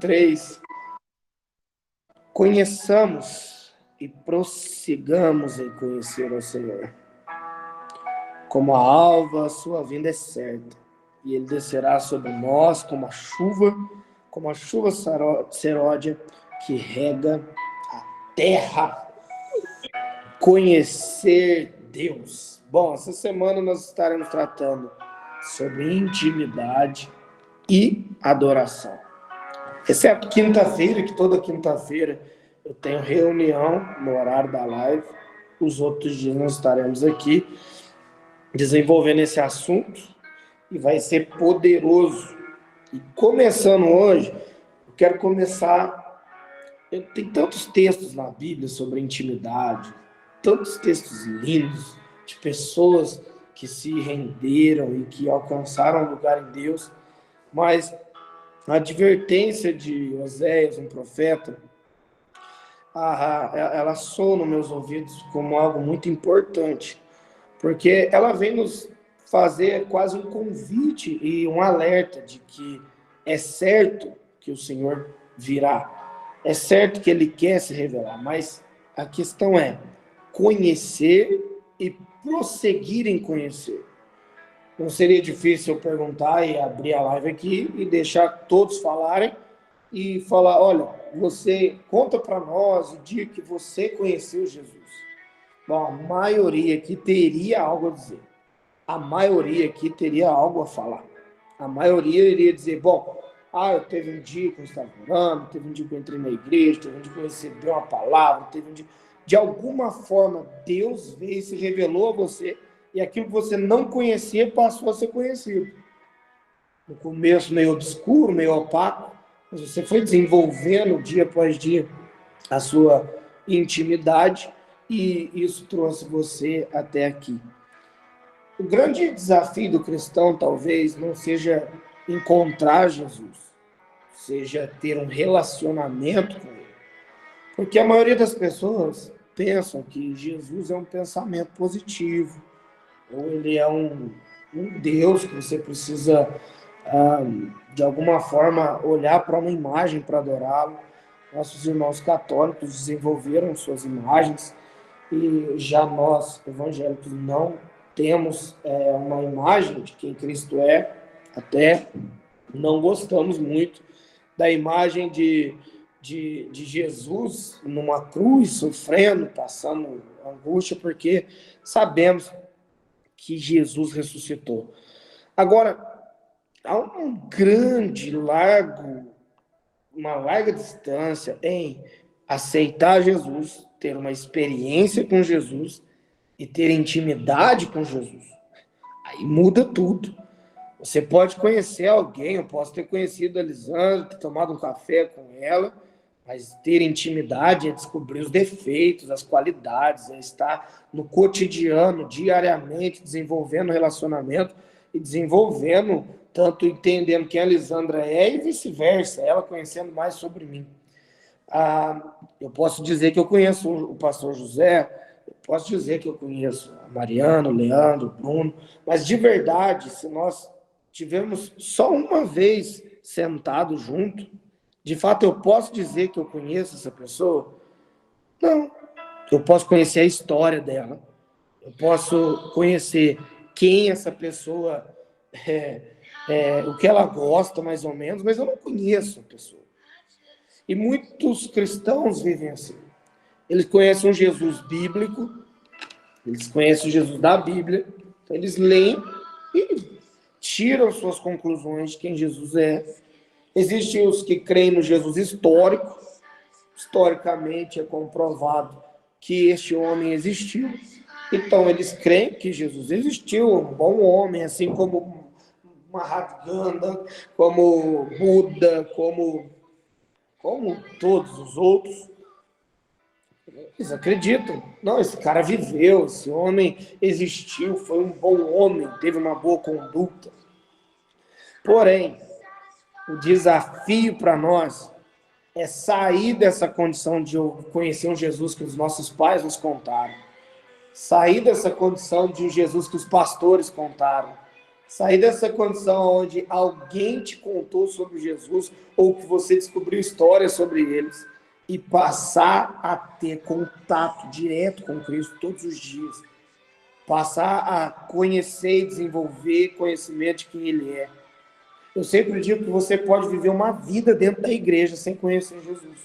3. Conheçamos e prossigamos em conhecer o Senhor. Como a alva, a sua vinda é certa, e ele descerá sobre nós como a chuva seródia que rega a terra. Conhecer Deus. Bom, essa semana nós estaremos tratando sobre intimidade e adoração. Exceto quinta-feira, que toda quinta-feira eu tenho reunião no horário da live. Os outros dias nós estaremos aqui desenvolvendo esse assunto e vai ser poderoso. E começando hoje, eu quero começar... Tem tantos textos na Bíblia sobre intimidade, tantos textos lindos de pessoas que se renderam e que alcançaram lugar em Deus, mas a advertência de Oséias, um profeta, ela soa nos meus ouvidos como algo muito importante, porque ela vem nos fazer quase um convite e um alerta de que é certo que o Senhor virá, é certo que Ele quer se revelar, mas a questão é conhecer e prosseguir em conhecer. Não seria difícil eu perguntar e abrir a live aqui e deixar todos falarem e falar, olha, você conta para nós o dia que você conheceu Jesus. Bom, a maioria aqui teria algo a dizer. A maioria aqui teria algo a falar. A maioria iria dizer, bom, eu teve um dia que eu estava orando, teve um dia que eu entrei na igreja, teve um dia que eu recebi uma palavra, teve um dia... De alguma forma, Deus veio e se revelou a você, e aquilo que você não conhecia passou a ser conhecido. No começo meio obscuro, meio opaco, mas você foi desenvolvendo dia após dia a sua intimidade, e isso trouxe você até aqui. O grande desafio do cristão talvez não seja encontrar Jesus, seja ter um relacionamento com Ele. Porque a maioria das pessoas pensam que Jesus é um pensamento positivo, ou Ele é um Deus que você precisa, de alguma forma, olhar para uma imagem para adorá-lo. Nossos irmãos católicos desenvolveram suas imagens, e já nós, evangélicos, não temos uma imagem de quem Cristo é, até não gostamos muito da imagem de Jesus numa cruz, sofrendo, passando angústia, porque sabemos que Jesus ressuscitou. Agora, há uma larga distância em aceitar Jesus, ter uma experiência com Jesus e ter intimidade com Jesus. Aí muda tudo. Você pode conhecer alguém, eu posso ter conhecido a Elisandra, ter tomado um café com ela, mas ter intimidade é descobrir os defeitos, as qualidades, é estar no cotidiano, diariamente, desenvolvendo relacionamento e desenvolvendo, tanto entendendo quem a Elisandra é e vice-versa, ela conhecendo mais sobre mim. Eu posso dizer que eu conheço o pastor José, eu posso dizer que eu conheço a Mariana, o Leandro, o Bruno, mas de verdade, se nós tivermos só uma vez sentado junto, de fato, eu posso dizer que eu conheço essa pessoa? Não. Eu posso conhecer a história dela. Eu posso conhecer quem essa pessoa o que ela gosta, mais ou menos, mas eu não conheço a pessoa. E muitos cristãos vivem assim. Eles conhecem um Jesus bíblico, eles conhecem o Jesus da Bíblia, então eles leem e tiram suas conclusões de quem Jesus é. Existem os que creem no Jesus histórico. Historicamente é comprovado que este homem existiu. Então eles creem que Jesus existiu, um bom homem, assim como Mahatma Gandhi, como Buda, como todos os outros. Eles acreditam. Não, esse cara viveu, esse homem existiu, foi um bom homem, teve uma boa conduta. Porém, o desafio para nós é sair dessa condição de conhecer um Jesus que os nossos pais nos contaram. Sair dessa condição de um Jesus que os pastores contaram. Sair dessa condição onde alguém te contou sobre Jesus ou que você descobriu histórias sobre eles e passar a ter contato direto com Cristo todos os dias. Passar a conhecer e desenvolver conhecimento de quem Ele é. Eu sempre digo que você pode viver uma vida dentro da igreja sem conhecer Jesus.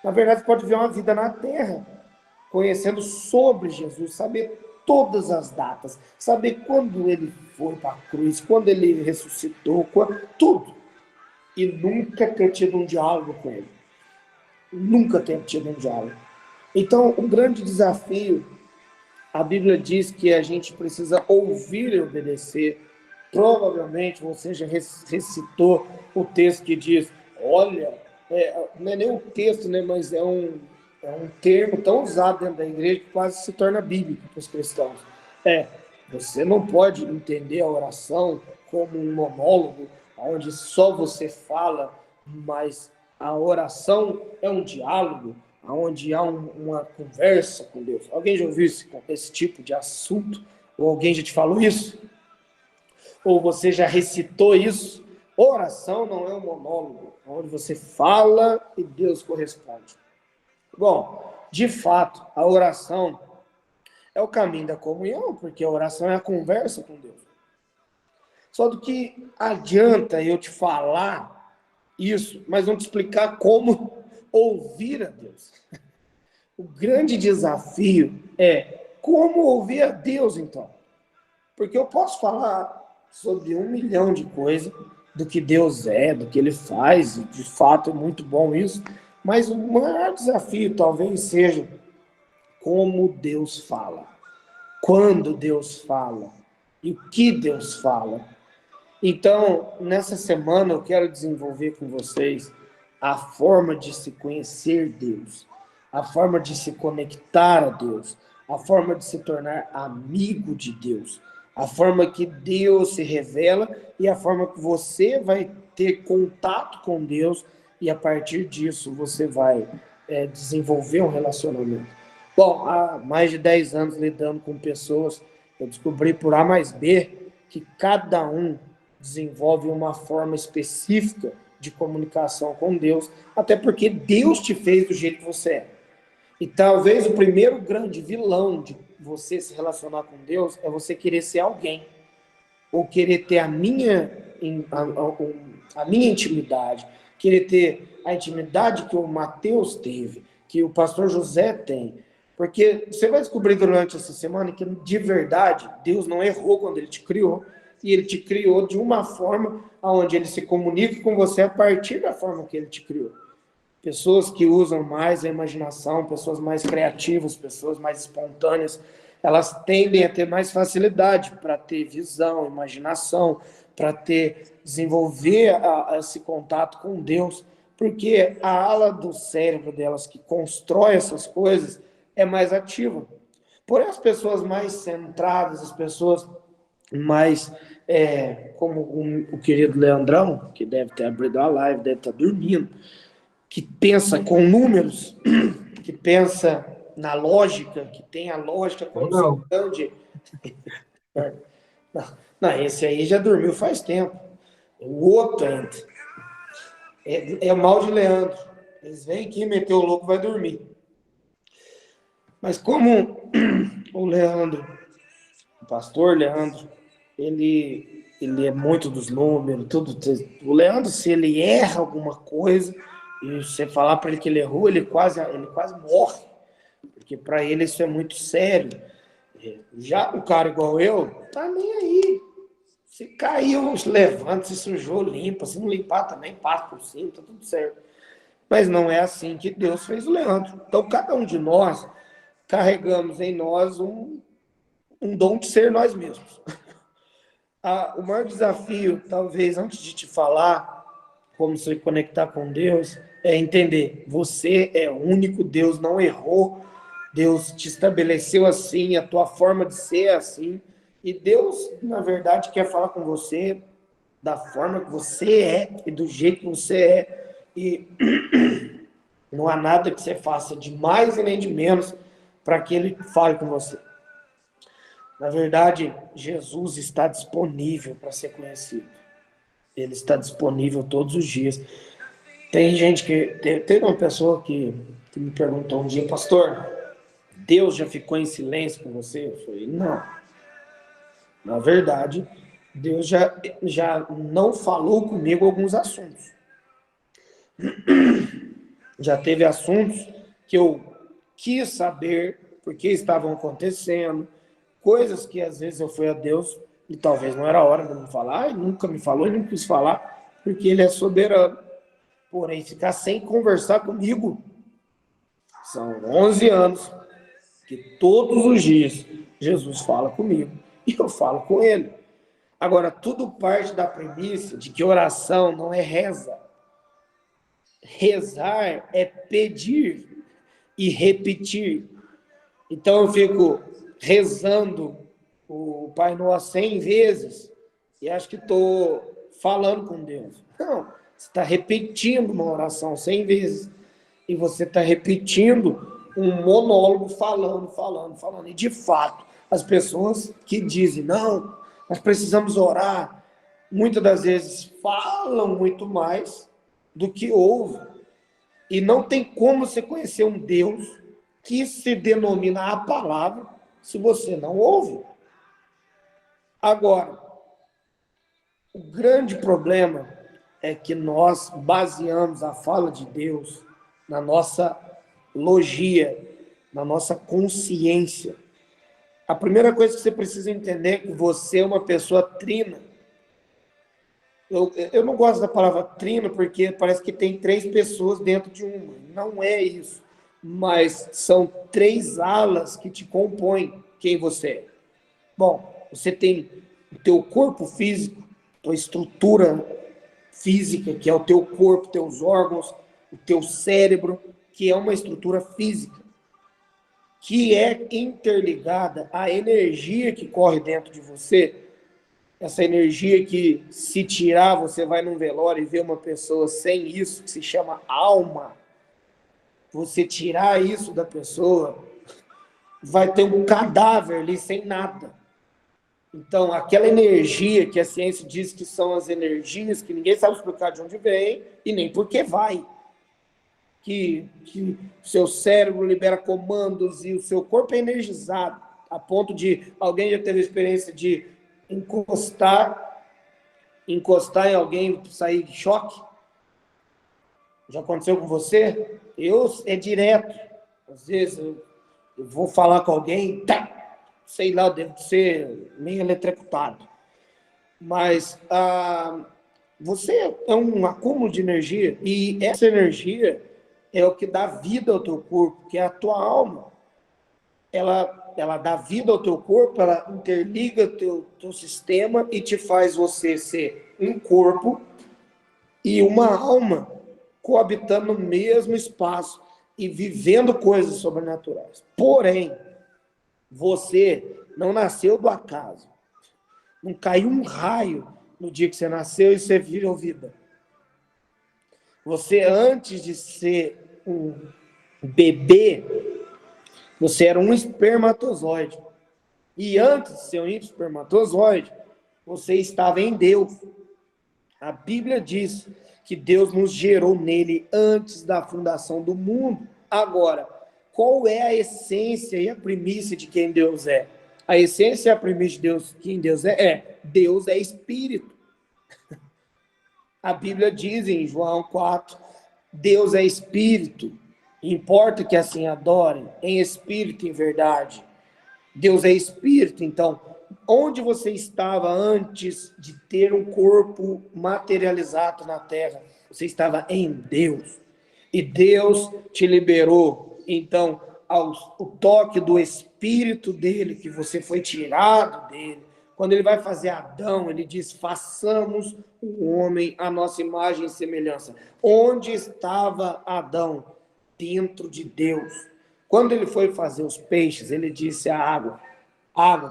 Na verdade, você pode viver uma vida na terra, conhecendo sobre Jesus, saber todas as datas, saber quando ele foi para a cruz, quando ele ressuscitou, tudo. E nunca ter tido um diálogo com ele. Nunca ter tido um diálogo. Então, o grande desafio, a Bíblia diz que a gente precisa ouvir e obedecer. Provavelmente você já recitou o texto que diz, olha, não é nem um texto, né, mas é um termo tão usado dentro da igreja que quase se torna bíblico para os cristãos. Você não pode entender a oração como um monólogo, onde só você fala, mas a oração é um diálogo, onde há uma conversa com Deus. Alguém já ouviu esse tipo de assunto? Ou alguém já te falou isso? Ou você já recitou isso? Oração não é um monólogo, onde você fala e Deus corresponde. Bom, de fato, a oração é o caminho da comunhão, porque a oração é a conversa com Deus. Só do que adianta eu te falar isso, mas não te explicar como ouvir a Deus. O grande desafio é como ouvir a Deus, então. Porque eu posso falar sobre 1 milhão de coisas do que Deus é, do que Ele faz, e de fato é muito bom isso, mas o maior desafio talvez seja como Deus fala, quando Deus fala e o que Deus fala. Então, nessa semana eu quero desenvolver com vocês a forma de se conhecer Deus, a forma de se conectar a Deus, a forma de se tornar amigo de Deus, a forma que Deus se revela e a forma que você vai ter contato com Deus e a partir disso você vai desenvolver um relacionamento. Bom, há mais de 10 anos lidando com pessoas, eu descobri por A mais B que cada um desenvolve uma forma específica de comunicação com Deus, até porque Deus te fez do jeito que você é. E talvez o primeiro grande vilão de você se relacionar com Deus é você querer ser alguém, ou querer ter a minha intimidade, querer ter a intimidade que o Mateus teve, que o pastor José tem. Porque você vai descobrir durante essa semana que, de verdade, Deus não errou quando Ele te criou, e Ele te criou de uma forma onde Ele se comunica com você a partir da forma que Ele te criou. Pessoas que usam mais a imaginação, pessoas mais criativas, pessoas mais espontâneas, elas tendem a ter mais facilidade para ter visão, imaginação, para desenvolver esse contato com Deus, porque a ala do cérebro delas que constrói essas coisas é mais ativa. Porém, as pessoas mais centradas, as pessoas mais, como o querido Leandrão, que deve ter abrido a live, deve estar dormindo, que pensa com números, que pensa na lógica, que tem a lógica como de... Não, esse aí já dormiu faz tempo. O outro ainda. É mal de Leandro. Eles vêm aqui, meter o louco, vai dormir. Mas como o Leandro, o pastor Leandro, ele é muito dos números, tudo. O Leandro, se ele erra alguma coisa, e você falar para ele que ele errou, ele quase morre, porque para ele isso é muito sério. Já um cara igual eu, tá nem aí. Se caiu, levanta, se sujou, limpa. Se não limpar também, passa por cima, tá tudo certo. Mas não é assim que Deus fez o Leandro. Então, cada um de nós carregamos em nós um dom de ser nós mesmos. O maior desafio, talvez, antes de te falar como se conectar com Deus, é entender, você é único, Deus não errou, Deus te estabeleceu assim, a tua forma de ser é assim, e Deus, na verdade, quer falar com você da forma que você é e do jeito que você é, e não há nada que você faça de mais e nem de menos para que Ele fale com você. Na verdade, Jesus está disponível para ser conhecido. Ele está disponível todos os dias. Tem gente Tem uma pessoa que me perguntou um dia, pastor, Deus já ficou em silêncio com você? Eu falei, não. Na verdade, Deus já não falou comigo alguns assuntos. Já teve assuntos que eu quis saber por que estavam acontecendo, coisas que às vezes eu fui a Deus e talvez não era hora de me falar, e nunca me falou e não quis falar, porque Ele é soberano. Porém, ficar sem conversar comigo, são 11 anos que todos os dias Jesus fala comigo e eu falo com Ele. Agora, tudo parte da premissa de que oração não é reza. Rezar é pedir e repetir. Então eu fico rezando o Pai Nosso 100 vezes e acho que estou falando com Deus. Não, você está repetindo uma oração 100 vezes e você está repetindo um monólogo falando. E de fato, as pessoas que dizem, não, nós precisamos orar, muitas das vezes falam muito mais do que ouvem. E não tem como você conhecer um Deus que se denomina a palavra se você não ouve. Agora, o grande problema é que nós baseamos a fala de Deus na nossa logia, na nossa consciência. A primeira coisa que você precisa entender é que você é uma pessoa trina. Eu não gosto da palavra trino porque parece que tem 3 pessoas dentro de uma. Não é isso. Mas são 3 alas que te compõem quem você é. Bom, você tem o teu corpo físico, tua estrutura física, que é o teu corpo, teus órgãos, o teu cérebro, que é uma estrutura física, que é interligada à energia que corre dentro de você. Essa energia que, se tirar, você vai num velório e vê uma pessoa sem isso, que se chama alma. Você tirar isso da pessoa, vai ter um cadáver ali sem nada. Então, aquela energia que a ciência diz que são as energias, que ninguém sabe explicar de onde vem e nem por que vai. Que o seu cérebro libera comandos e o seu corpo é energizado, a ponto de alguém já teve a experiência de encostar em alguém e sair de choque? Já aconteceu com você? É direto. Às vezes eu vou falar com alguém, sei lá, eu devo ser meio eletrocutado. Mas você é um acúmulo de energia e essa energia é o que dá vida ao teu corpo, que é a tua alma. Ela dá vida ao teu corpo, ela interliga o teu sistema e te faz você ser um corpo e uma alma coabitando no mesmo espaço e vivendo coisas sobrenaturais. Porém, você não nasceu do acaso. Não caiu um raio no dia que você nasceu e você virou vida. Você, antes de ser um bebê, você era um espermatozoide. E antes de ser um espermatozoide, você estava em Deus. A Bíblia diz que Deus nos gerou nele antes da fundação do mundo. Agora, qual é a essência e a primícia de quem Deus é? A essência e a primícia de Deus, quem Deus é? Deus é espírito. A Bíblia diz em João 4, Deus é espírito. Importa que assim adorem, em espírito e em verdade. Deus é espírito, então, onde você estava antes de ter um corpo materializado na terra? Você estava em Deus. E Deus te liberou, então, o toque do Espírito dele, que você foi tirado dele. Quando ele vai fazer Adão, ele diz, façamos o homem à nossa imagem e semelhança. Onde estava Adão? Dentro de Deus. Quando ele foi fazer os peixes, ele disse à água,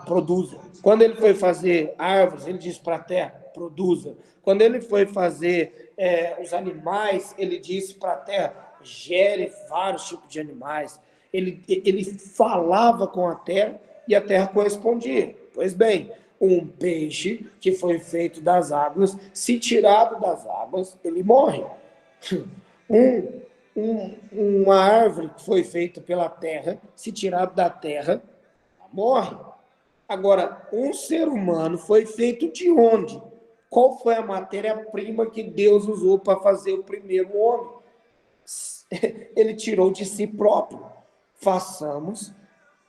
produza. Quando ele foi fazer árvores, ele disse para a terra, produza. Quando ele foi fazer os animais, ele disse para a terra, gere vários tipos de animais. Ele falava com a terra e a terra correspondia. Pois bem, um peixe que foi feito das águas, se tirado das águas, ele morre. Um, uma árvore que foi feita pela terra, se tirado da terra, morre. Agora, um ser humano foi feito de onde? Qual foi a matéria-prima que Deus usou para fazer o primeiro homem? Ele tirou de si próprio. Façamos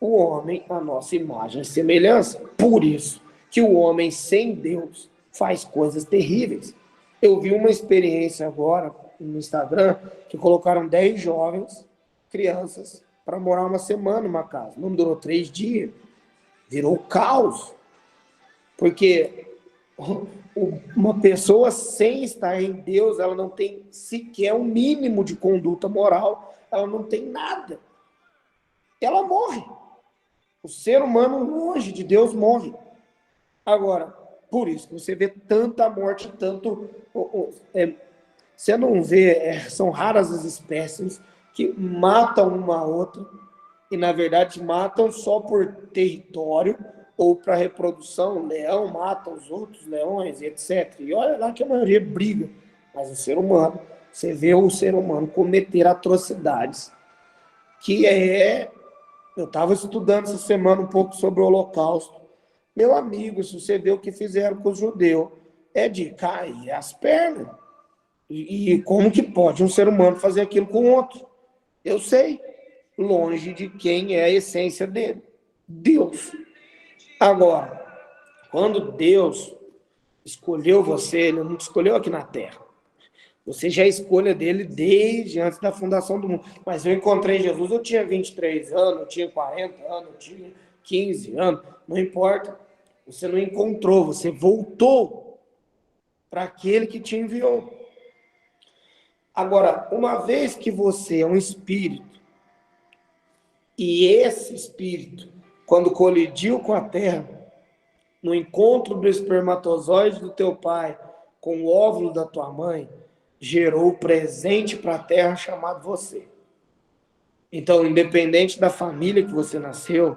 o homem à nossa imagem e semelhança. Por isso que o homem sem Deus faz coisas terríveis. Eu vi uma experiência agora no Instagram que colocaram 10 jovens, crianças, para morar uma semana numa casa. Não durou 3 dias. Virou caos. Porque uma pessoa sem estar em Deus, ela não tem sequer um mínimo de conduta moral, ela não tem nada. Ela morre. O ser humano longe de Deus morre. Agora, por isso que você vê tanta morte, tanto... você não vê, são raras as espécies que matam uma a outra, e na verdade matam só por território ou para reprodução. O leão mata os outros leões, etc. E olha lá que a maioria briga. Mas o ser humano, você vê o ser humano cometer atrocidades, que eu estava estudando essa semana um pouco sobre o Holocausto. Meu amigo, se você vê o que fizeram com os judeus, é de cair as pernas. E como que pode um ser humano fazer aquilo com outro? Eu sei, longe de quem é a essência dele, Deus. Agora, quando Deus escolheu você, ele não te escolheu aqui na Terra. Você já é escolha dele desde antes da fundação do mundo. Mas eu encontrei Jesus, eu tinha 23 anos, eu tinha 40 anos, eu tinha 15 anos, não importa. Você não encontrou, você voltou para aquele que te enviou. Agora, uma vez que você é um espírito, e esse espírito, quando colidiu com a terra, no encontro do espermatozoide do teu pai com o óvulo da tua mãe, gerou o presente para a terra chamado você. Então, independente da família que você nasceu,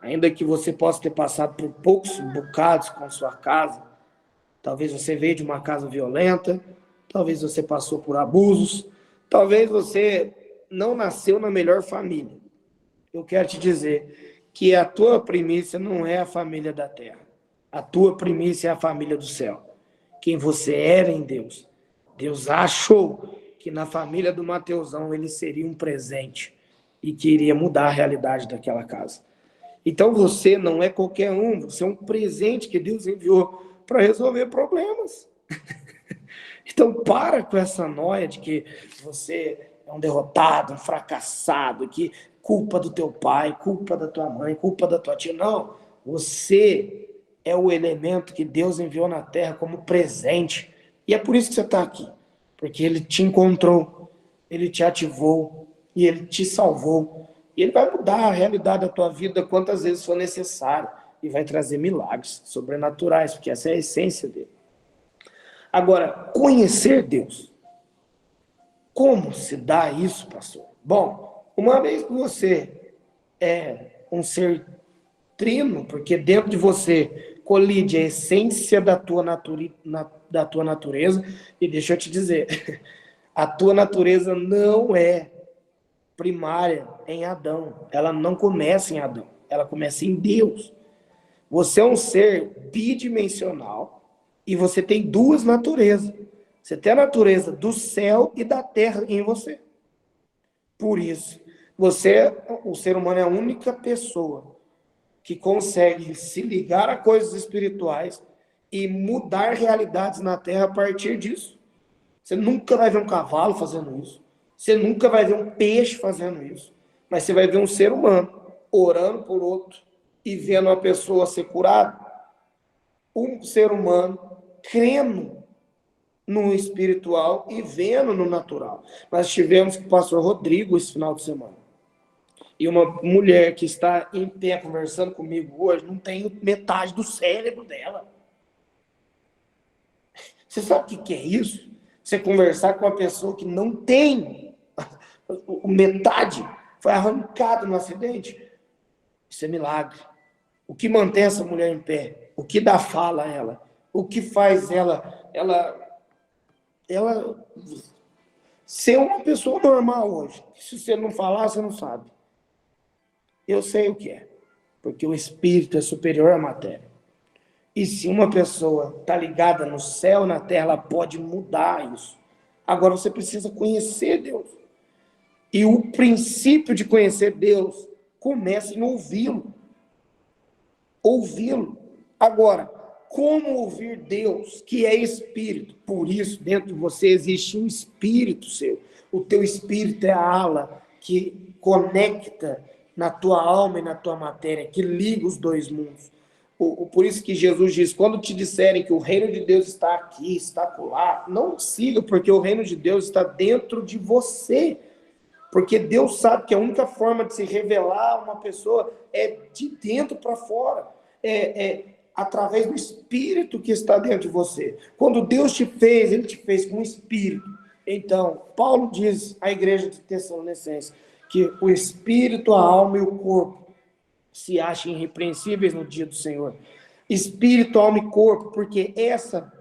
ainda que você possa ter passado por poucos bocados com sua casa, talvez você veio de uma casa violenta, talvez você passou por abusos, talvez você não nasceu na melhor família. Eu quero te dizer que a tua primícia não é a família da terra. A tua primícia é a família do céu. Quem você era em Deus. Deus achou que na família do Mateusão ele seria um presente e que iria mudar a realidade daquela casa. Então você não é qualquer um, você é um presente que Deus enviou para resolver problemas. Então para com essa noia de que você é um derrotado, um fracassado, que culpa do teu pai, culpa da tua mãe, culpa da tua tia. Não, você é o elemento que Deus enviou na terra como presente. E é por isso que você está aqui. Porque ele te encontrou, ele te ativou e ele te salvou. E ele vai mudar a realidade da tua vida quantas vezes for necessário. E vai trazer milagres sobrenaturais, porque essa é a essência dele. Agora, conhecer Deus. Como se dá isso, pastor? Bom, uma vez que você é um ser trino, porque dentro de você colide a essência da tua natureza, e deixa eu te dizer, a tua natureza não é primária em Adão, ela não começa em Adão, ela começa em Deus. Você é um ser bidimensional e você tem duas naturezas. Você tem a natureza do céu e da terra em você. Por isso, o ser humano é a única pessoa que consegue se ligar a coisas espirituais e mudar realidades na terra a partir disso. Você nunca vai ver um cavalo fazendo isso. Você nunca vai ver um peixe fazendo isso. Mas você vai ver um ser humano orando por outro e vendo uma pessoa ser curada. Um ser humano crendo no espiritual e vendo no natural. Nós tivemos com o pastor Rodrigo esse final de semana. E uma mulher que está em pé conversando comigo hoje não tem metade do cérebro dela. Você sabe o que é isso? Você conversar com uma pessoa que não tem metade, foi arrancada no acidente. Isso é milagre. O que mantém essa mulher em pé? O que dá fala a ela? O que faz ela ser uma pessoa normal hoje? Se você não falar, você não sabe. Eu sei o que é, porque o espírito é superior à matéria. E se uma pessoa está ligada no céu, na terra, ela pode mudar isso. Agora você precisa conhecer Deus. E o princípio de conhecer Deus começa em ouvi-lo. Ouvi-lo. Agora, como ouvir Deus, que é espírito? Por isso, dentro de você existe um espírito seu. O teu espírito é a ala que conecta na tua alma e na tua matéria, que liga os dois mundos. Por isso que Jesus diz, quando te disserem que o reino de Deus está aqui, está acolá, não siga, porque o reino de Deus está dentro de você. Porque Deus sabe que a única forma de se revelar a uma pessoa é de dentro para fora. É através do Espírito que está dentro de você. Quando Deus te fez, Ele te fez com o Espírito. Então, Paulo diz à igreja de Tessalonicenses que o Espírito, a alma e o corpo se acham irrepreensíveis no dia do Senhor. Espírito, alma e corpo, porque essa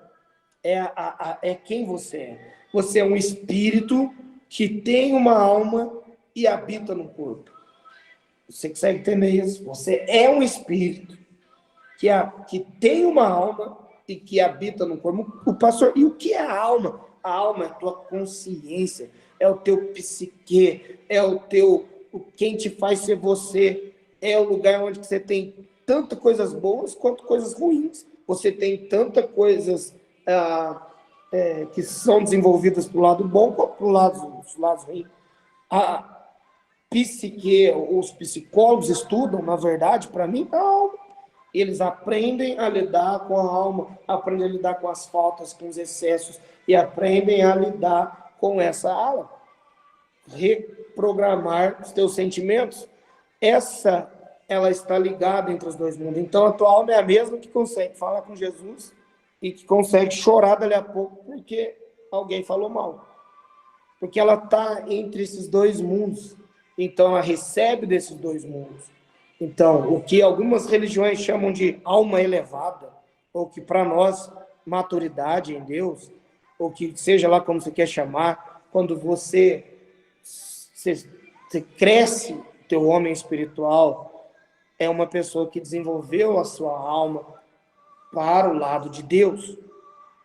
é quem você é. Você é um espírito que tem uma alma e habita no corpo. Você consegue entender isso? Você é um espírito que tem uma alma e que habita no corpo. O pastor, e o que é a alma? A alma é a tua consciência, é o teu psique, é quem te faz ser você, é o lugar onde você tem tanto coisas boas quanto coisas ruins. Você tem tantas coisas que são desenvolvidas para o lado bom quanto para os lados ruins. A psique, os psicólogos estudam, na verdade, para mim, a alma. Eles aprendem a lidar com a alma, aprendem a lidar com as faltas, com os excessos, e aprendem a lidar com essa alma. Reprogramar os teus sentimentos. Ela está ligada entre os dois mundos. Então, a tua alma é a mesma que consegue falar com Jesus e que consegue chorar dali a pouco porque alguém falou mal. Porque ela está entre esses dois mundos. Então, ela recebe desses dois mundos. Então, o que algumas religiões chamam de alma elevada, ou que para nós, maturidade em Deus, ou que seja lá como você quer chamar, quando você cresce, teu homem espiritual é uma pessoa que desenvolveu a sua alma para o lado de Deus.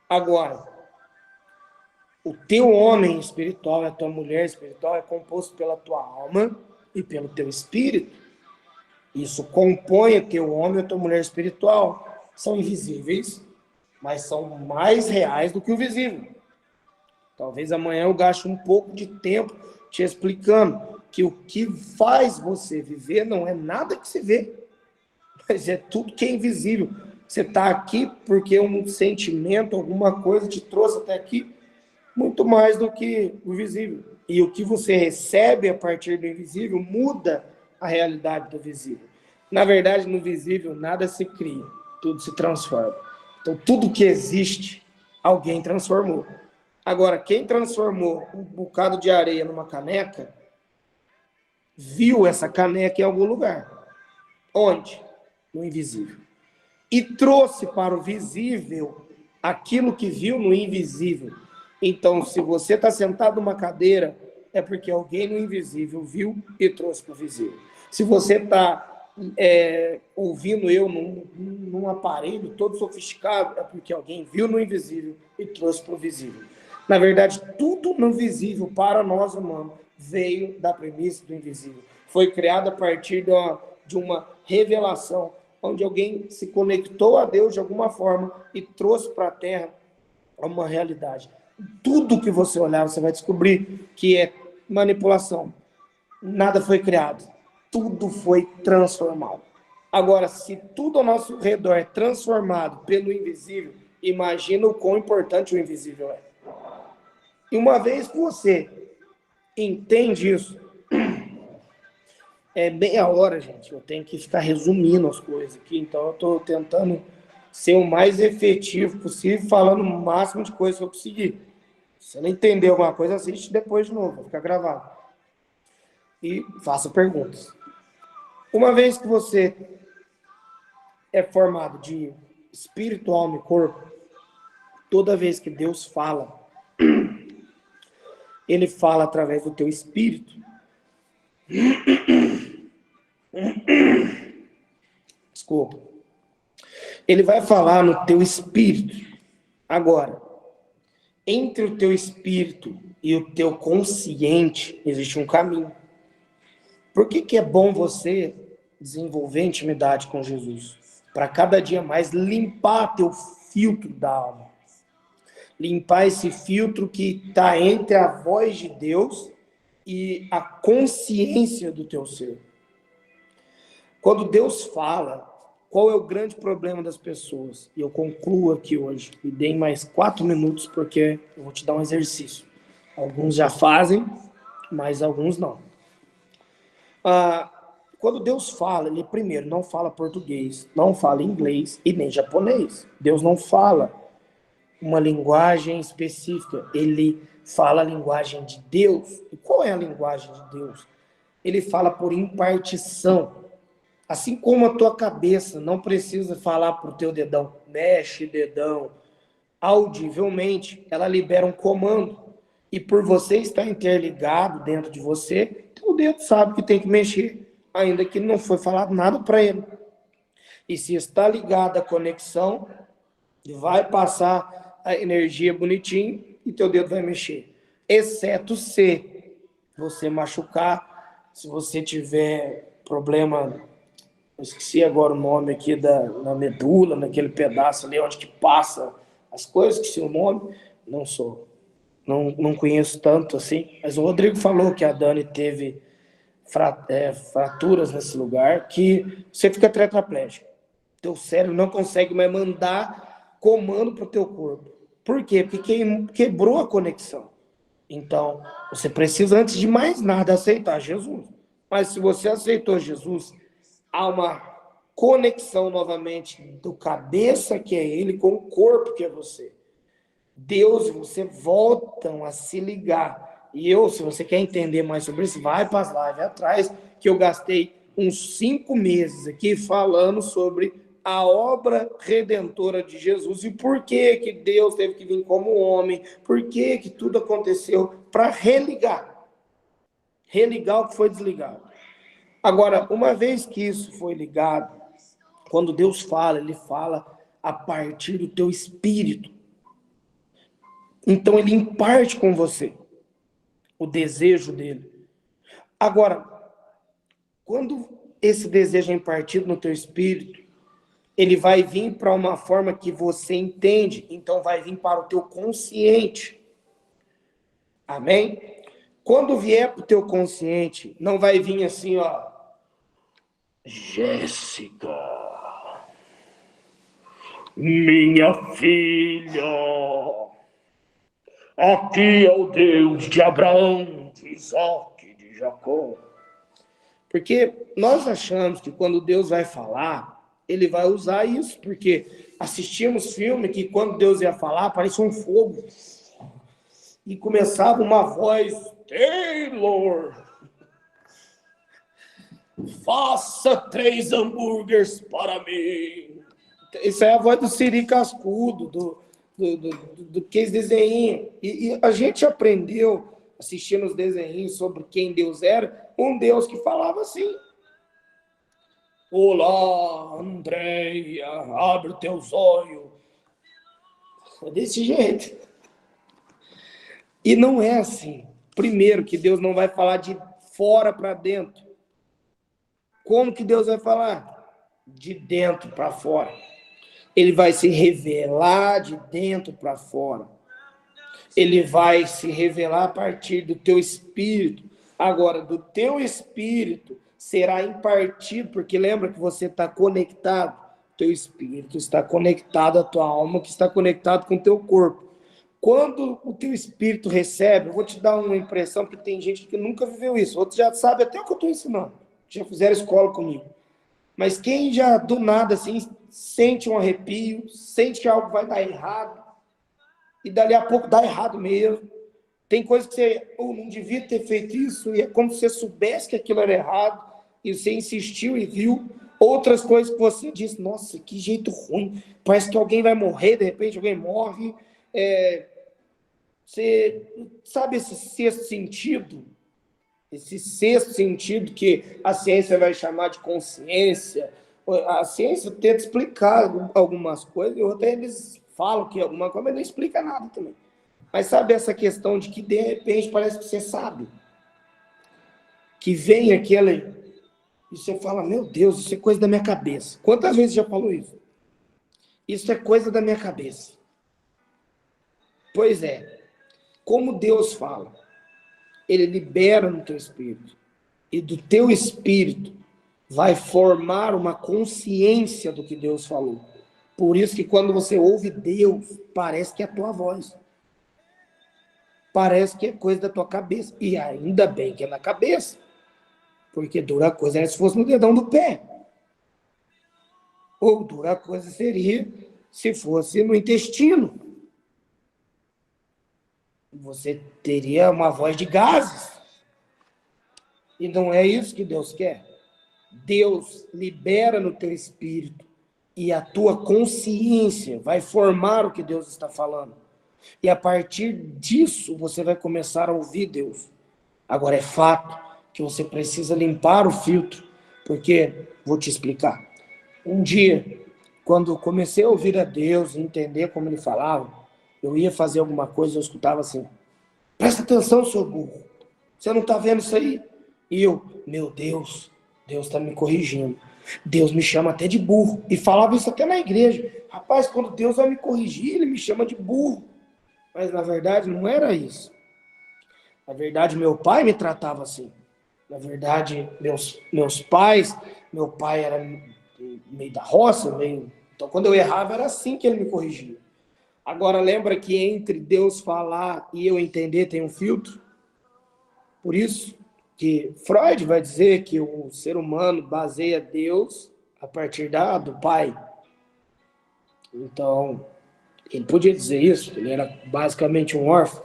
Agora, o teu homem espiritual, a tua mulher espiritual é composto pela tua alma e pelo teu espírito. Isso compõe o teu homem e a tua mulher espiritual. São invisíveis, mas são mais reais do que o visível. Talvez amanhã eu gaste um pouco de tempo te explicando que o que faz você viver não é nada que se vê, mas é tudo que é invisível. Você está aqui porque um sentimento, alguma coisa te trouxe até aqui, muito mais do que o visível. E o que você recebe a partir do invisível muda a realidade do visível. Na verdade, no visível, nada se cria, tudo se transforma. Então, tudo que existe, alguém transformou. Agora, quem transformou um bocado de areia numa caneca, viu essa caneca em algum lugar. Onde? No invisível. E trouxe para o visível aquilo que viu no invisível. Então, se você está sentado numa cadeira, é porque alguém no invisível viu e trouxe para o visível. Se você está ouvindo eu num aparelho todo sofisticado, é porque alguém viu no invisível e trouxe para o visível. Na verdade, tudo no visível para nós humanos veio da premissa do invisível. Foi criado a partir de uma revelação, onde alguém se conectou a Deus de alguma forma e trouxe para a Terra uma realidade. Tudo que você olhar, você vai descobrir que é manipulação. Nada foi criado. Tudo foi transformado. Agora, se tudo ao nosso redor é transformado pelo invisível, imagina o quão importante o invisível é. E uma vez que você entende isso, é meia hora, gente. Eu tenho que ficar resumindo as coisas aqui, então eu estou tentando ser o mais efetivo possível, falando o máximo de coisas que eu conseguir. Se você não entender alguma coisa, assiste depois de novo, vai ficar gravado. E faça perguntas. Uma vez que você é formado de espírito, alma e corpo, toda vez que Deus fala, ele fala através do teu espírito. Desculpa. Ele vai falar no teu espírito. Agora, entre o teu espírito e o teu consciente, existe um caminho. Por que é bom você desenvolver intimidade com Jesus? Para cada dia mais limpar teu filtro da alma. Limpar esse filtro que está entre a voz de Deus e a consciência do teu ser. Quando Deus fala, qual é o grande problema das pessoas? E eu concluo aqui hoje. Me deem mais 4 minutos, porque eu vou te dar um exercício. Alguns já fazem, mas alguns não. Quando Deus fala, ele primeiro não fala português, não fala inglês e nem japonês. Deus não fala uma linguagem específica, ele fala a linguagem de Deus. E qual é a linguagem de Deus? Ele fala por impartição. Assim como a tua cabeça não precisa falar para o teu dedão, mexe dedão, audivelmente, ela libera um comando. E por você estar interligado dentro de você, o dedo sabe que tem que mexer, ainda que não foi falado nada para ele. E se está ligado à conexão, vai passar a energia bonitinho e teu dedo vai mexer. Exceto se você machucar, se você tiver problema, eu esqueci agora o nome aqui na medula, naquele pedaço ali onde que passa as coisas, que se o nome, não conheço tanto assim, mas o Rodrigo falou que a Dani teve fraturas nesse lugar, que você fica tetraplégico. Teu cérebro não consegue mais mandar comando para o teu corpo. Por quê? Porque quebrou a conexão. Então, você precisa, antes de mais nada, aceitar Jesus. Mas se você aceitou Jesus, há uma conexão novamente do cabeça, que é ele, com o corpo, que é você. Deus e você voltam a se ligar. E se você quer entender mais sobre isso, vai para as lives atrás, que eu gastei uns 5 meses aqui falando sobre a obra redentora de Jesus e por que Deus teve que vir como homem, por que tudo aconteceu, para religar o que foi desligado. Agora, uma vez que isso foi ligado, quando Deus fala, ele fala a partir do teu espírito. Então, ele imparte com você o desejo dele. Agora, quando esse desejo é impartido no teu espírito, ele vai vir para uma forma que você entende, então vai vir para o teu consciente. Amém? Quando vier para o teu consciente, não vai vir assim, ó, Jéssica, minha filha, aqui é o Deus de Abraão, de Isaac, de Jacó. Porque nós achamos que quando Deus vai falar, ele vai usar isso, porque assistimos filme que quando Deus ia falar, parecia um fogo. E começava uma voz, Taylor, faça 3 hambúrgueres para mim. Isso é a voz do Siri Cascudo, do que esse desenho. E a gente aprendeu, assistindo os desenhos sobre quem Deus era, um Deus que falava assim. Olá, Andréia, abre os teus olhos. É desse jeito. E não é assim. Primeiro, que Deus não vai falar de fora para dentro. Como que Deus vai falar? De dentro para fora. Ele vai se revelar de dentro para fora. Ele vai se revelar a partir do teu espírito. Agora, do teu espírito será impartido, porque lembra que você está conectado. Teu espírito está conectado à tua alma, que está conectado com o teu corpo. Quando o teu espírito recebe, eu vou te dar uma impressão, porque tem gente que nunca viveu isso. Outros já sabem até o que eu estou ensinando. Já fizeram escola comigo. Mas quem já, do nada, assim, sente um arrepio, sente que algo vai dar errado, e dali a pouco dá errado mesmo. Tem coisa que você não devia ter feito isso, e é como se você soubesse que aquilo era errado, e você insistiu e viu, Outras coisas que você diz, nossa, que jeito ruim, parece que alguém vai morrer, de repente alguém morre. Você sabe esse sexto sentido que a ciência vai chamar de consciência. A ciência tenta explicar algumas coisas, e outras eles falam que alguma coisa, mas não explica nada também. Mas sabe essa questão de que, de repente, parece que você sabe, que vem aquele, e você fala, meu Deus, isso é coisa da minha cabeça. Quantas vezes já falou isso? Isso é coisa da minha cabeça. Pois é, como Deus fala, ele libera no teu espírito, e do teu espírito vai formar uma consciência do que Deus falou. Por isso que quando você ouve Deus, parece que é a tua voz. Parece que é coisa da tua cabeça. E ainda bem que é na cabeça. Porque dura coisa era se fosse no dedão do pé. Ou dura coisa seria se fosse no intestino. Você teria uma voz de gases. E não é isso que Deus quer. Deus libera no teu espírito e a tua consciência vai formar o que Deus está falando. E a partir disso, você vai começar a ouvir Deus. Agora, é fato que você precisa limpar o filtro, porque, vou te explicar. Um dia, quando comecei a ouvir a Deus, entender como Ele falava, eu ia fazer alguma coisa, eu escutava assim, presta atenção, seu burro, você não está vendo isso aí? E eu, meu Deus, Deus está me corrigindo. Deus me chama até de burro. E falava isso até na igreja. Rapaz, quando Deus vai me corrigir, Ele me chama de burro. Mas, na verdade, não era isso. Na verdade, meu pai me tratava assim. Na verdade, meus pais, meu pai era meio da roça, meio... Então, quando eu errava, era assim que ele me corrigia. Agora, lembra que entre Deus falar e eu entender tem um filtro? Por isso que Freud vai dizer que o ser humano baseia Deus a partir do pai. Então, ele podia dizer isso, ele era basicamente um órfão.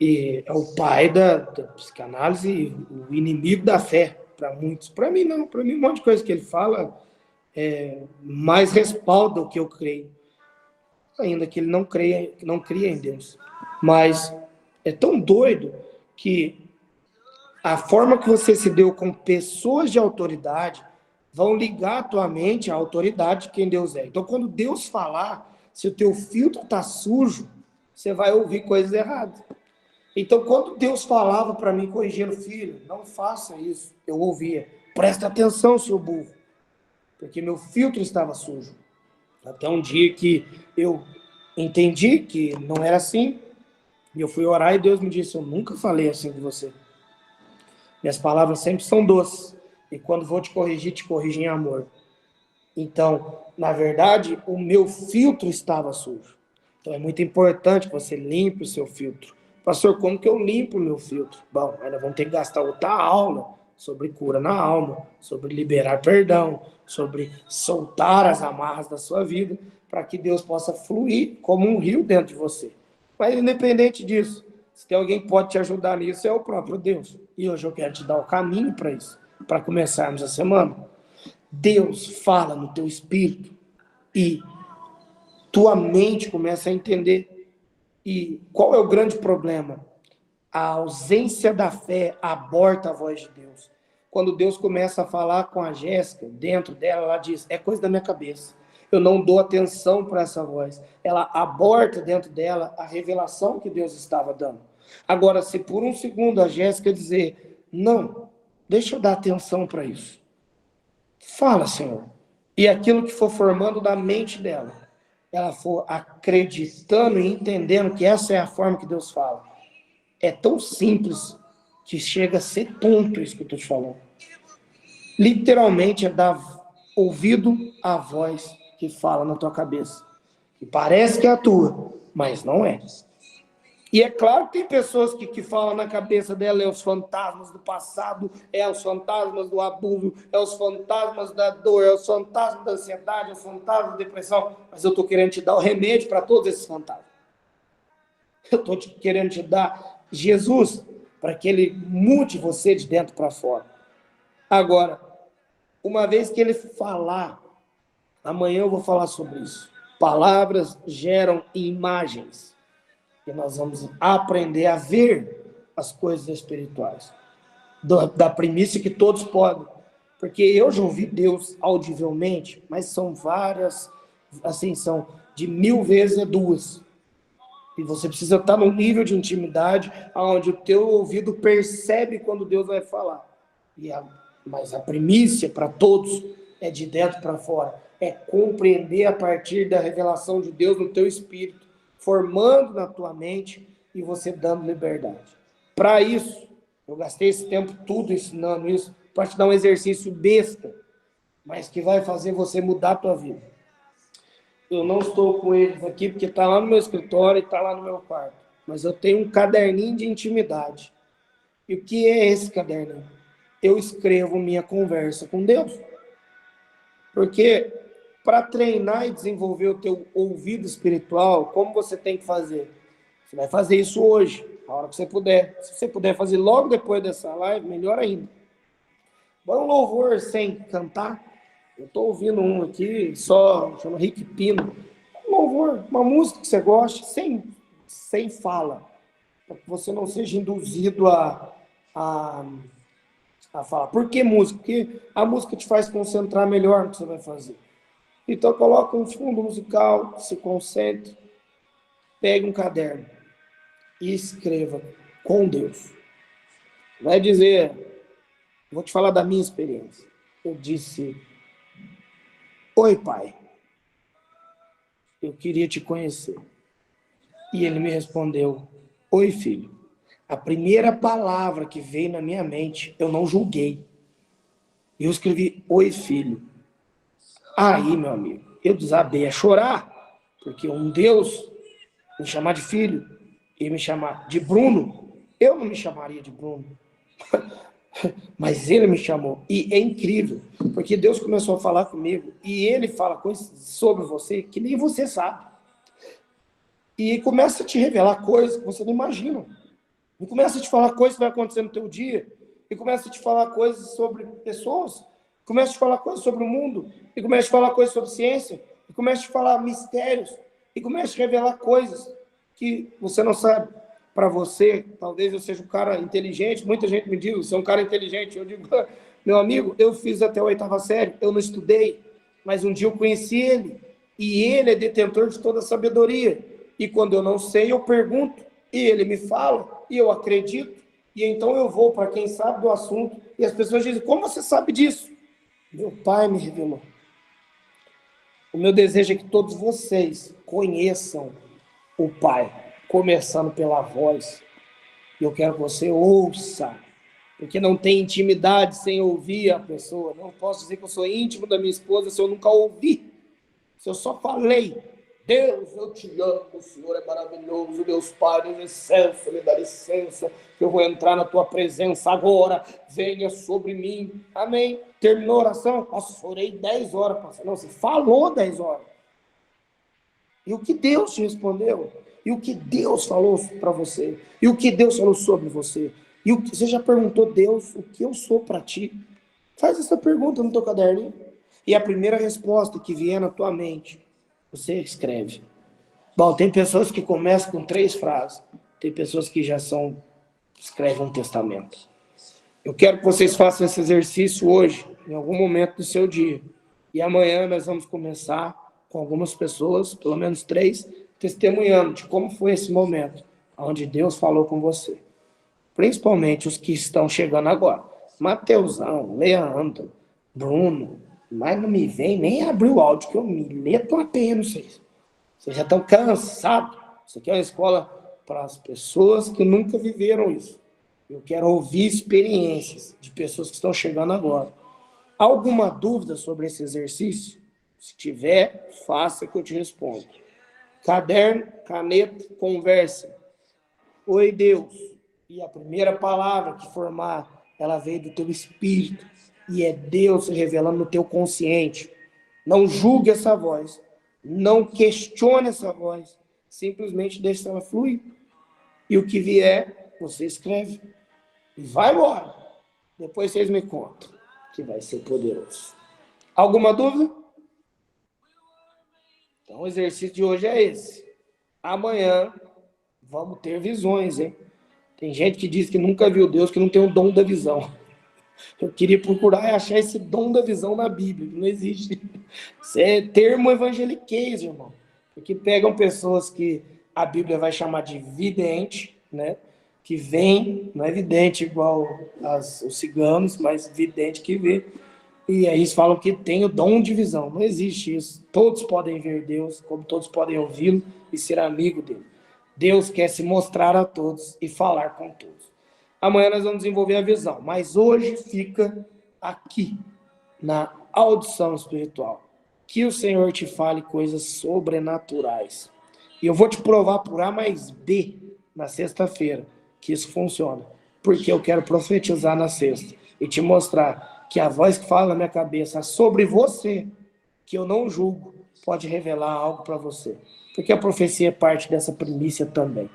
E é o pai da psicanálise, o inimigo da fé, para muitos. Para mim, não. Para mim, um monte de coisa que ele fala mais respalda o que eu creio. Ainda que ele não cria em Deus. Mas é tão doido que a forma que você se deu com pessoas de autoridade vão ligar a tua mente à autoridade de quem Deus é. Então, quando Deus falar, se o teu filtro está sujo, você vai ouvir coisas erradas. Então, quando Deus falava para mim, corrigindo, filho, não faça isso, eu ouvia, presta atenção, seu burro, porque meu filtro estava sujo. Até um dia que eu entendi que não era assim, e eu fui orar e Deus me disse, eu nunca falei assim de você. Minhas palavras sempre são doces, e quando vou te corrijo em amor. Então, na verdade, o meu filtro estava sujo. Então, é muito importante que você limpe o seu filtro. Pastor, como que eu limpo o meu filtro? Bom, ainda vamos ter que gastar outra aula sobre cura na alma, sobre liberar perdão, sobre soltar as amarras da sua vida, para que Deus possa fluir como um rio dentro de você. Mas, independente disso, se tem alguém que pode te ajudar nisso, é o próprio Deus. E hoje eu quero te dar o caminho para isso, para começarmos a semana. Deus fala no teu espírito e tua mente começa a entender. E qual é o grande problema? A ausência da fé aborta a voz de Deus. Quando Deus começa a falar com a Jéssica, dentro dela, ela diz, é coisa da minha cabeça. Eu não dou atenção para essa voz. Ela aborta dentro dela a revelação que Deus estava dando. Agora, se por um segundo a Jéssica dizer, não, deixa eu dar atenção para isso. Fala, Senhor. E aquilo que for formando da mente dela, ela for acreditando e entendendo que essa é a forma que Deus fala. É tão simples que chega a ser tonto isso que eu estou te falando. Literalmente é dar ouvido à voz que fala na tua cabeça. Que parece que é a tua, mas não é. E é claro que tem pessoas que falam na cabeça dela, é os fantasmas do passado, é os fantasmas do abuso, é os fantasmas da dor, é os fantasmas da ansiedade, é os fantasmas da depressão. Mas eu estou querendo te dar o remédio para todos esses fantasmas. Eu estou querendo te dar Jesus, para que ele mude você de dentro para fora. Agora, uma vez que ele falar, amanhã eu vou falar sobre isso. Palavras geram imagens. E nós vamos aprender a ver as coisas espirituais. Da primícia que todos podem. Porque eu já ouvi Deus audivelmente, mas são várias, assim, são de 1000 vezes é 2. E você precisa estar num nível de intimidade onde o teu ouvido percebe quando Deus vai falar. Mas a primícia para todos é de dentro para fora. É compreender a partir da revelação de Deus no teu espírito, formando na tua mente e você dando liberdade. Para isso, eu gastei esse tempo tudo ensinando isso, para te dar um exercício besta, mas que vai fazer você mudar a tua vida. Eu não estou com eles aqui, porque está lá no meu escritório e está lá no meu quarto. Mas eu tenho um caderninho de intimidade. E o que é esse caderninho? Eu escrevo minha conversa com Deus. Porque para treinar e desenvolver o teu ouvido espiritual, como você tem que fazer? Você vai fazer isso hoje, a hora que você puder. Se você puder fazer logo depois dessa live, melhor ainda. Põe um louvor sem cantar. Eu estou ouvindo um aqui, só chama Rick Pino. Um louvor, uma música que você goste, sem fala. Para que você não seja induzido a falar. Por que música? Porque a música te faz concentrar melhor no que você vai fazer. Então, coloca um fundo musical, se concentre, pegue um caderno e escreva com Deus. Vai dizer, vou te falar da minha experiência. Eu disse, oi, pai, eu queria te conhecer. E ele me respondeu, oi, filho. A primeira palavra que veio na minha mente, eu não julguei. Eu escrevi, oi, filho. Aí, meu amigo, eu desabei a chorar, porque um Deus me chamar de filho e me chamar de Bruno, eu não me chamaria de Bruno. Mas ele me chamou. E é incrível, porque Deus começou a falar comigo e ele fala coisas sobre você que nem você sabe. E começa a te revelar coisas que você não imagina. E começa a te falar coisas que vai acontecer no teu dia. E começa a te falar coisas sobre pessoas. Começa a te falar coisas sobre o mundo. E começa a te falar coisas sobre ciência. E começa a te falar mistérios. E começa a te revelar coisas que você não sabe. Para você, talvez eu seja um cara inteligente. Muita gente me diz, você é um cara inteligente. Eu digo, meu amigo, eu fiz até a 8ª série. Eu não estudei. Mas um dia eu conheci ele. E ele é detentor de toda a sabedoria. E quando eu não sei, eu pergunto. E ele me fala. E eu acredito. E então eu vou para quem sabe do assunto. E as pessoas dizem, como você sabe disso? Meu pai me revelou. O meu desejo é que todos vocês conheçam o Pai, começando pela voz. E eu quero que você ouça, porque não tem intimidade sem ouvir a pessoa. Não posso dizer que eu sou íntimo da minha esposa se eu nunca ouvi, se eu só falei. Deus, eu te amo, o Senhor é maravilhoso, Deus Pai, Deus licença, me dá licença, que eu vou entrar na tua presença agora, venha sobre mim, amém. Terminou a oração? Nossa, orei 10 horas, pastor. Não, você falou 10 horas. E o que Deus te respondeu? E o que Deus falou para você? E o que Deus falou sobre você? E o que você já perguntou, Deus, o que eu sou para ti? Faz essa pergunta no teu caderninho. E a primeira resposta que vier na tua mente, você escreve. Bom, tem pessoas que começam com 3 frases. Tem pessoas que já escrevem um testamento. Eu quero que vocês façam esse exercício hoje, em algum momento do seu dia. E amanhã nós vamos começar com algumas pessoas, pelo menos 3, testemunhando de como foi esse momento, onde Deus falou com você. Principalmente os que estão chegando agora. Mateusão, Leandro, Bruno, mas não me vem nem abrir o áudio, que eu me meto uma penha, não sei. Vocês já estão cansados. Isso aqui é uma escola para as pessoas que nunca viveram isso. Eu quero ouvir experiências de pessoas que estão chegando agora. Alguma dúvida sobre esse exercício? Se tiver, faça que eu te respondo. Caderno, caneta, conversa. Oi, Deus. E a primeira palavra que formar, ela veio do teu espírito. E é Deus se revelando no teu consciente. Não julgue essa voz. Não questione essa voz. Simplesmente deixe ela fluir. E o que vier, você escreve. E vai embora. Depois vocês me contam. que vai ser poderoso. Alguma dúvida? Então, o exercício de hoje é esse. Amanhã, vamos ter visões, hein? Tem gente que diz que nunca viu Deus, que não tem o dom da visão. Eu queria procurar e achar esse dom da visão na Bíblia, que não existe. Isso é termo evangeliquez, irmão. Porque pegam pessoas que a Bíblia vai chamar de vidente, né? Que vem, não é vidente igual os ciganos, mas vidente que vê. E aí eles falam que tem o dom de visão. Não existe isso. Todos podem ver Deus, como todos podem ouvi-lo e ser amigo dele. Deus quer se mostrar a todos e falar com todos. Amanhã nós vamos desenvolver a visão, mas hoje fica aqui, na audição espiritual. Que o Senhor te fale coisas sobrenaturais. E eu vou te provar por A mais B na sexta-feira que isso funciona. Porque eu quero profetizar na sexta e te mostrar que a voz que fala na minha cabeça sobre você, que eu não julgo, pode revelar algo para você. Porque a profecia é parte dessa primícia também.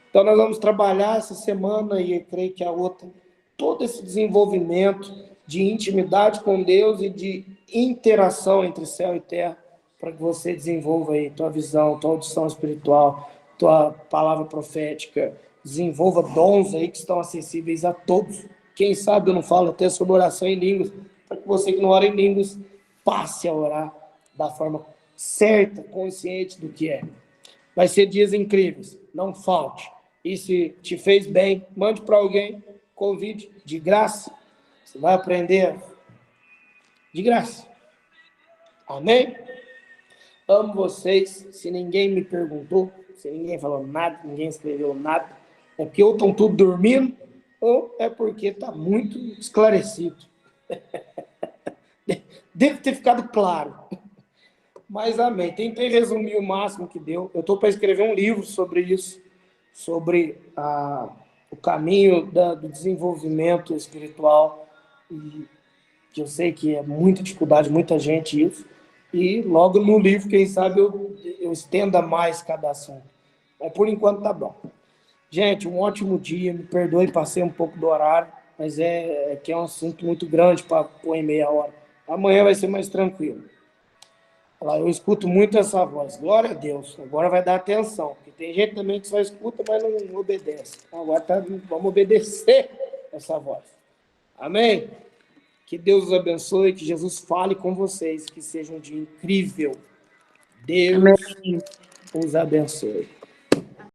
Então, nós vamos trabalhar essa semana e eu creio que a outra, todo esse desenvolvimento de intimidade com Deus e de interação entre céu e terra, para que você desenvolva aí tua visão, tua audição espiritual, tua palavra profética, desenvolva dons aí que estão acessíveis a todos. Quem sabe eu não falo até sobre oração em línguas, para que você que não ora em línguas passe a orar da forma certa, consciente do que é. Vai ser dias incríveis, não falte. E se te fez bem, mande para alguém, convide de graça. Você vai aprender de graça. Amém? Amo vocês. Se ninguém me perguntou, se ninguém falou nada, ninguém escreveu nada, é porque ou estão tudo dormindo, ou é porque está muito esclarecido. Deve ter ficado claro. Mas amém. Tentei resumir o máximo que deu. Eu estou para escrever um livro sobre isso, sobre o caminho do desenvolvimento espiritual, e que eu sei que é muita dificuldade, muita gente isso, e logo no livro, quem sabe, eu estenda mais cada assunto. Mas por enquanto tá bom. Gente, um ótimo dia, me perdoe, passei um pouco do horário, mas que é um assunto muito grande para pôr em meia hora. Amanhã vai ser mais tranquilo. Eu escuto muito essa voz. Glória a Deus. Agora vai dar atenção. Porque tem gente também que só escuta, mas não obedece. Agora vamos obedecer essa voz. Amém? Que Deus os abençoe, que Jesus fale com vocês, que seja um dia incrível. Deus os abençoe.